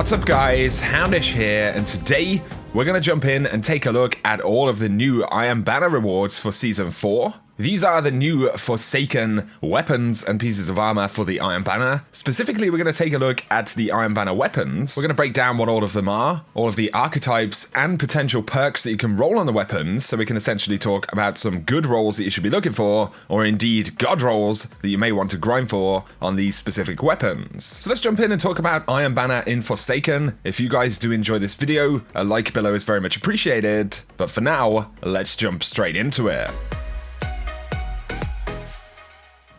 What's up guys, Houndish here, and today we're going to jump in and take a look at all of the new Iron Banner rewards for Season 4. These are the new Forsaken weapons and pieces of armor for the Iron Banner. Specifically, we're going to take a look at the Iron Banner weapons. We're going to break down what all of them are, all of the archetypes and potential perks that you can roll on the weapons, so we can essentially talk about some good rolls that you should be looking for, or indeed god rolls that you may want to grind for on these specific weapons. So let's jump in and talk about Iron Banner in Forsaken. If you guys do enjoy this video, a like below is very much appreciated. But for now, let's jump straight into it.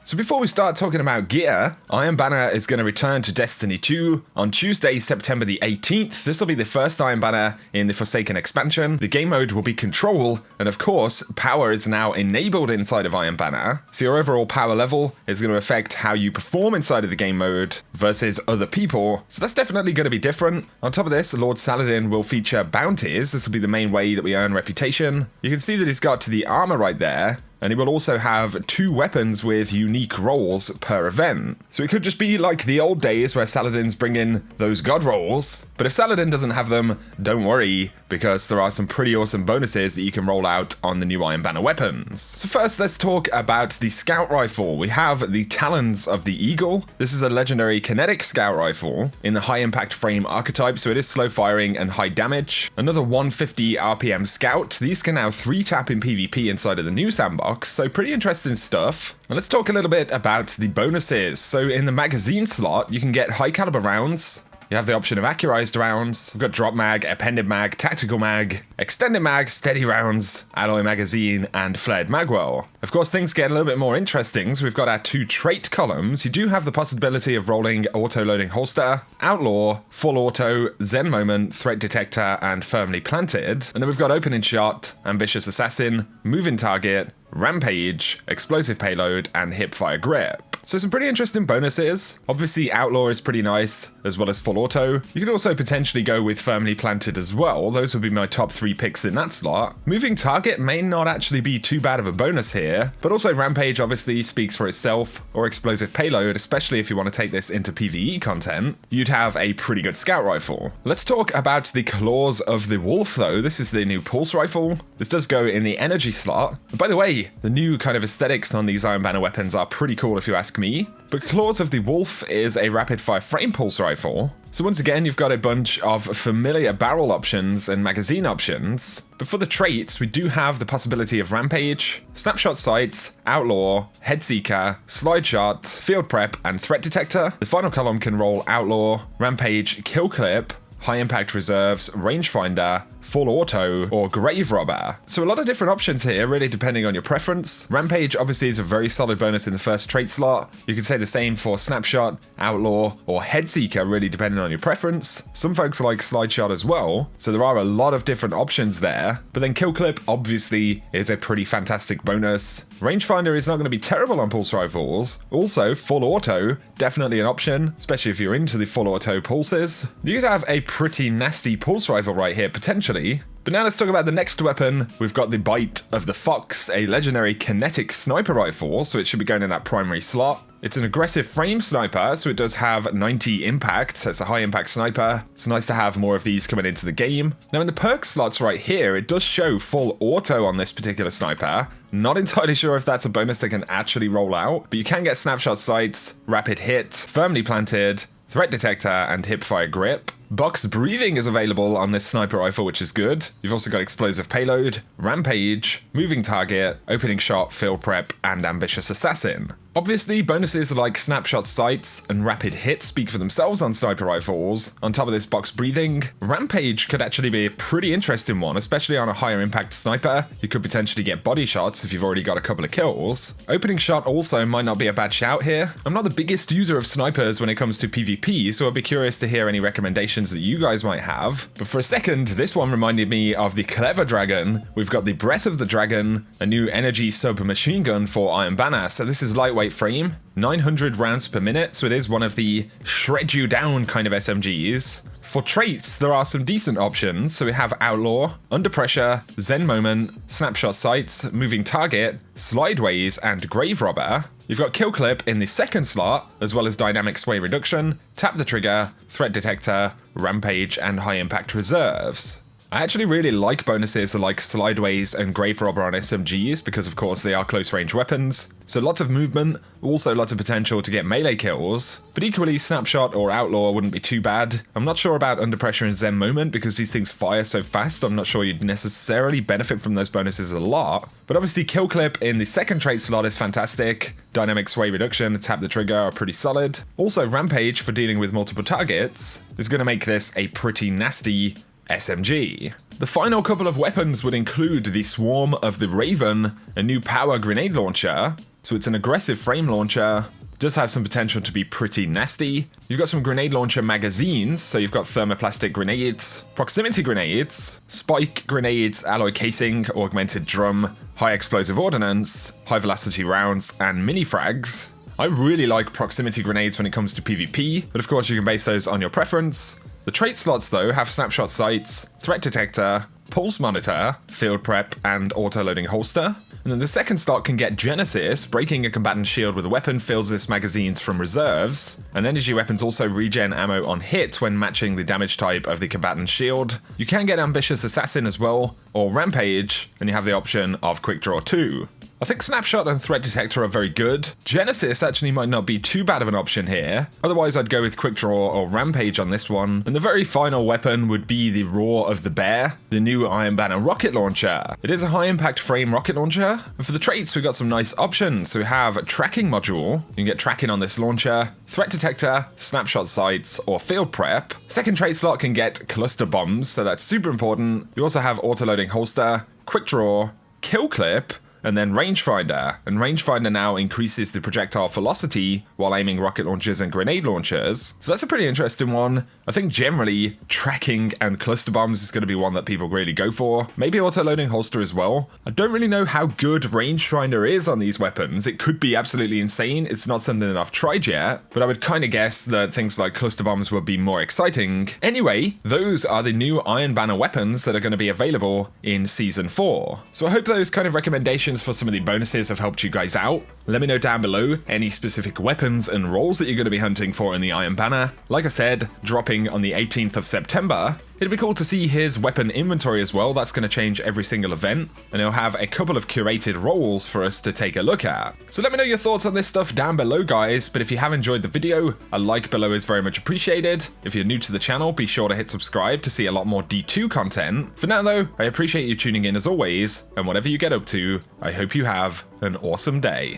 So before we start talking about gear, Iron Banner is going to return to Destiny 2 on Tuesday, September the 18th. This will be the first Iron Banner in the Forsaken expansion. The game mode will be Control, and of course, power is now enabled inside of Iron Banner. So your overall power level is going to affect how you perform inside of the game mode versus other people. So that's definitely going to be different. On top of this, Lord Saladin will feature bounties. This will be the main way that we earn reputation. You can see that he's got the armor right there. And he will also have 2 weapons with unique rolls per event. So it could just be like the old days where Saladin's bringing those god rolls. But if Saladin doesn't have them, don't worry, because there are some pretty awesome bonuses that you can roll out on the new Iron Banner weapons. So first, let's talk about the Scout Rifle. We have the Talons of the Eagle. This is a legendary kinetic Scout Rifle in the high impact frame archetype, so it is slow firing and high damage. Another 150 RPM Scout. These can now 3-tap in PvP inside of the new sandbox. So pretty interesting stuff. And let's talk a little bit about the bonuses. So in the magazine slot, you can get high caliber rounds. You have the option of accurized rounds. We've got drop mag, appended mag, tactical mag, extended mag, steady rounds, alloy magazine, and flared magwell. Of course, things get a little bit more interesting. So we've got our 2 trait columns. You do have the possibility of rolling auto-loading holster, outlaw, full auto, zen moment, threat detector, and firmly planted. And then we've got opening shot, ambitious assassin, moving target, rampage, explosive payload, and hipfire grip. So some pretty interesting bonuses. Obviously, Outlaw is pretty nice, as well as Full Auto. You could also potentially go with Firmly Planted as well. Those would be my top 3 picks in that slot. Moving Target may not actually be too bad of a bonus here, but also Rampage obviously speaks for itself, or Explosive Payload, especially if you want to take this into PvE content. You'd have a pretty good Scout Rifle. Let's talk about the Claws of the Wolf, though. This is the new Pulse Rifle. This does go in the Energy slot. And by the way, the new kind of aesthetics on these Iron Banner weapons are pretty cool if you ask me. But Claws of the Wolf is a rapid-fire frame pulse rifle. So once again, you've got a bunch of familiar barrel options and magazine options. But for the traits, we do have the possibility of Rampage, Snapshot Sights, Outlaw, Headseeker, Slide Shot, Field Prep, and Threat Detector. The final column can roll Outlaw, Rampage, Kill Clip, High Impact Reserves, Rangefinder, Full Auto, or Grave Robber. So a lot of different options here, really depending on your preference. Rampage obviously is a very solid bonus in the first trait slot. You can say the same for Snapshot, Outlaw, or Headseeker, really depending on your preference. Some folks like Slide Shot as well, so there are a lot of different options there. But then Kill Clip obviously is a pretty fantastic bonus. Rangefinder is not going to be terrible on pulse rifles. Also, Full Auto, definitely an option, especially if you're into the Full Auto pulses. You could have a pretty nasty pulse rifle right here, potentially. But now let's talk about the next weapon. We've got the Bite of the Fox, a legendary kinetic sniper rifle, so it should be going in that primary slot. It's an aggressive frame sniper, so it does have 90 impact, so it's a high impact sniper. It's nice to have more of these coming into the game. Now in the perk slots right here, it does show Full Auto on this particular sniper. Not entirely sure if that's a bonus that can actually roll out, but you can get Snapshot Sights, Rapid Hit, Firmly Planted, Threat Detector, and Hipfire Grip. Box breathing is available on this sniper rifle, which is good. You've also got explosive payload, rampage, moving target, opening shot, field prep, and ambitious assassin. Obviously, bonuses like snapshot sights and rapid hit speak for themselves on sniper rifles. On top of this, box breathing, rampage could actually be a pretty interesting one, especially on a higher impact sniper. You could potentially get body shots if you've already got a couple of kills. Opening shot also might not be a bad shout here. I'm not the biggest user of snipers when it comes to PvP, so I'd be curious to hear any recommendations that you guys might have. But for a second, this one reminded me of the Clever Dragon. We've got the Breath of the Dragon, a new energy sub-machine gun for Iron Banner. So this is lightweight frame, 900 rounds per minute, so it is one of the shred you down kind of SMGs. For traits, there are some decent options. So we have Outlaw, Under Pressure, Zen Moment, Snapshot Sights, Moving Target, Slideways, and Grave Robber. You've got Kill Clip in the second slot, as well as Dynamic Sway Reduction, Tap the Trigger, Threat Detector, Rampage, and High Impact Reserves. I actually really like bonuses like Slideways and Grave Robber on SMGs because of course they are close range weapons, so lots of movement, also lots of potential to get melee kills, but equally Snapshot or Outlaw wouldn't be too bad. I'm not sure about Under Pressure and Zen Moment because these things fire so fast, I'm not sure you'd necessarily benefit from those bonuses a lot, but obviously Kill Clip in the second trait slot is fantastic, Dynamic Sway Reduction, Tap the Trigger are pretty solid, also Rampage for dealing with multiple targets is going to make this a pretty nasty SMG. The final couple of weapons would include the Swarm of the Raven, a new power grenade launcher. So it's an aggressive frame launcher, does have some potential to be pretty nasty. You've got some grenade launcher magazines, so you've got thermoplastic grenades, proximity grenades, spike grenades, alloy casing, augmented drum, high explosive ordnance, high velocity rounds, and mini frags. I really like proximity grenades when it comes to PvP, but of course you can base those on your preference. The trait slots though have Snapshot Sights, Threat Detector, Pulse Monitor, Field Prep, and Auto-Loading Holster. And then the second slot can get Genesis, breaking a combatant's shield with a weapon fills this magazines from reserves. And energy weapons also regen ammo on hit when matching the damage type of the combatant's shield. You can get Ambitious Assassin as well, or Rampage, and you have the option of Quick Draw 2. I think Snapshot and Threat Detector are very good. Genesis actually might not be too bad of an option here. Otherwise, I'd go with Quick Draw or Rampage on this one. And the very final weapon would be the Roar of the Bear, the new Iron Banner rocket launcher. It is a high impact frame rocket launcher. And for the traits, we've got some nice options. So we have a tracking module. You can get tracking on this launcher, Threat Detector, Snapshot Sights, or Field Prep. Second trait slot can get cluster bombs, so that's super important. You also have Auto-Loading Holster, Quick Draw, Kill Clip, and then Rangefinder. And Rangefinder now increases the projectile velocity while aiming rocket launchers and grenade launchers. So that's a pretty interesting one. I think generally tracking and cluster bombs is going to be one that people really go for. Maybe auto-loading holster as well. I don't really know how good Rangefinder is on these weapons. It could be absolutely insane. It's not something that I've tried yet, but I would kind of guess that things like cluster bombs would be more exciting. Anyway, those are the new Iron Banner weapons that are going to be available in Season 4. So I hope those kind of recommendations for some of the bonuses have helped you guys out. Let me know down below any specific weapons and roles that you're going to be hunting for in the Iron Banner. Like I said, dropping on the 18th of September. It'd be cool to see his weapon inventory as well. That's going to change every single event, and he'll have a couple of curated roles for us to take a look at. So let me know your thoughts on this stuff down below, guys. But if you have enjoyed the video, a like below is very much appreciated. If you're new to the channel, be sure to hit subscribe to see a lot more D2 content. For now though, I appreciate you tuning in as always, and whatever you get up to, I hope you have an awesome day.